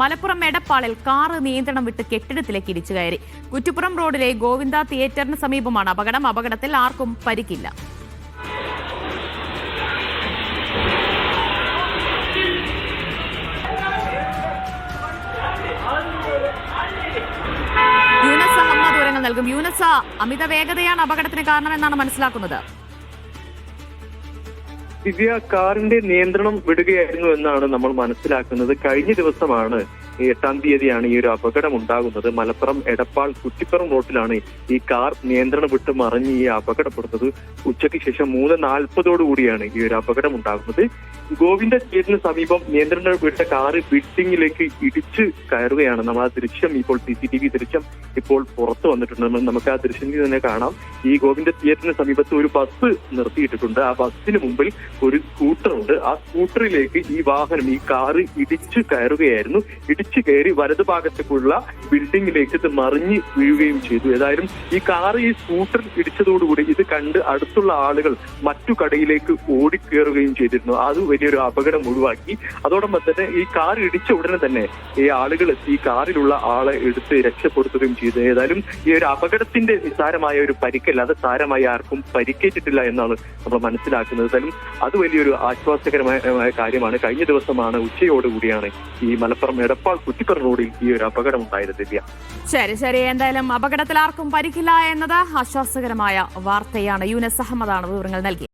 Malappuram എടപ്പാളിൽ car നിയന്ത്രണം വിട്ട് കെട്ടിടത്തിലേക്ക് ഇടിച്ചു കയറി. കുറ്റിപ്പുറം റോഡിലെ ഗോവിന്ദ തിയേറ്ററിന് സമീപമാണ് അപകടം. അപകടത്തിൽ ആർക്കും പരിക്കില്ല. യൂനസ് അഹമ്മദ് വിവരങ്ങൾ നൽകും. യൂനസ്, അമിത വേഗതയാണ് അപകടത്തിന് കാരണമെന്നാണ് മനസ്സിലാക്കുന്നത്. ദിവ്യ, കാറിന്റെ നിയന്ത്രണം വിടുകയായിരുന്നു എന്നാണ് നമ്മൾ മനസ്സിലാക്കുന്നത്. കഴിഞ്ഞ ദിവസമാണ് 8-ാം തീയതിയാണ് ഈ ഒരു അപകടം ഉണ്ടാകുന്നത്. മലപ്പുറം എടപ്പാൾ കുറ്റിപ്പുറം റോഡിലാണ് ഈ കാർ നിയന്ത്രണം വിട്ട് മറിഞ്ഞ് ഈ അപകടപ്പെടുന്നത്. ഉച്ചയ്ക്ക് ശേഷം 3:40 ഈ ഒരു അപകടം ഉണ്ടാകുന്നത്. ഗോവിന്ദ തിയേറ്ററിന് സമീപം നിയന്ത്രണം വിട്ട കാറ് ബിൽഡിംഗിലേക്ക് ഇടിച്ച് കയറുകയാണ്. നമ്മൾ ആ ദൃശ്യം ഇപ്പോൾ CCTV ദൃശ്യം ഇപ്പോൾ പുറത്തു വന്നിട്ടുണ്ട്. നമുക്ക് ആ ദൃശ്യത്തിൽ തന്നെ കാണാം. ഈ ഗോവിന്ദ തിയേറ്ററിന് സമീപത്ത് ഒരു ബസ് നിർത്തിയിട്ടിട്ടുണ്ട്. ആ ബസ്സിന് മുമ്പിൽ ഒരു സ്കൂട്ടർ ഉണ്ട്. ആ സ്കൂട്ടറിലേക്ക് ഈ വാഹനം, ഈ കാറ് ഇടിച്ചു കയറുകയായിരുന്നു. ഇടിച്ചു കയറി വലതുഭാഗത്തേക്കുള്ള ബിൽഡിംഗിലേക്ക് ഇത് മറിഞ്ഞ് വീഴുകയും ചെയ്തു. ഏതായാലും ഈ കാറ് ഈ സ്കൂട്ടർ ഇടിച്ചതോടുകൂടി ഇത് കണ്ട് അടുത്തുള്ള ആളുകൾ മറ്റു കടയിലേക്ക് ഓടിക്കേറുകയും ചെയ്തിരുന്നു. അത് വലിയൊരു അപകടം ഒഴിവാക്കി. അതോടൊപ്പം തന്നെ ഈ കാർ ഇടിച്ച ഉടനെ തന്നെ ഈ ആളുകൾ ഈ കാറിലുള്ള ആളെ എടുത്ത് രക്ഷപ്പെടുത്തുകയും ചെയ്തു. ഏതായാലും ഈ ഒരു അപകടത്തിന്റെ നിസ്സാരമായ ഒരു പരിക്കല്ലാതെ സാരമായി ആർക്കും പരിക്കേറ്റിട്ടില്ല എന്നാണ് നമ്മൾ മനസ്സിലാക്കുന്നത്. ഏതായാലും അത് വലിയൊരു ആശ്വാസകരമായ കാര്യമാണ്. കഴിഞ്ഞ ദിവസമാണ് ഉച്ചയോടുകൂടിയാണ് ഈ മലപ്പുറം എടപ്പാൾ കുറ്റിപ്പുറം റോഡിൽ ഈ ഒരു അപകടം ഉണ്ടായത്. ദിവ്യ, ശരി. എന്തായാലും അപകടത്തിൽ ആർക്കും പരിക്കില്ല എന്നത് ആശ്വാസകരമായ വാർത്തയാണ്. യൂനസ് അഹമ്മദാണ് വിവരങ്ങൾ നൽകി.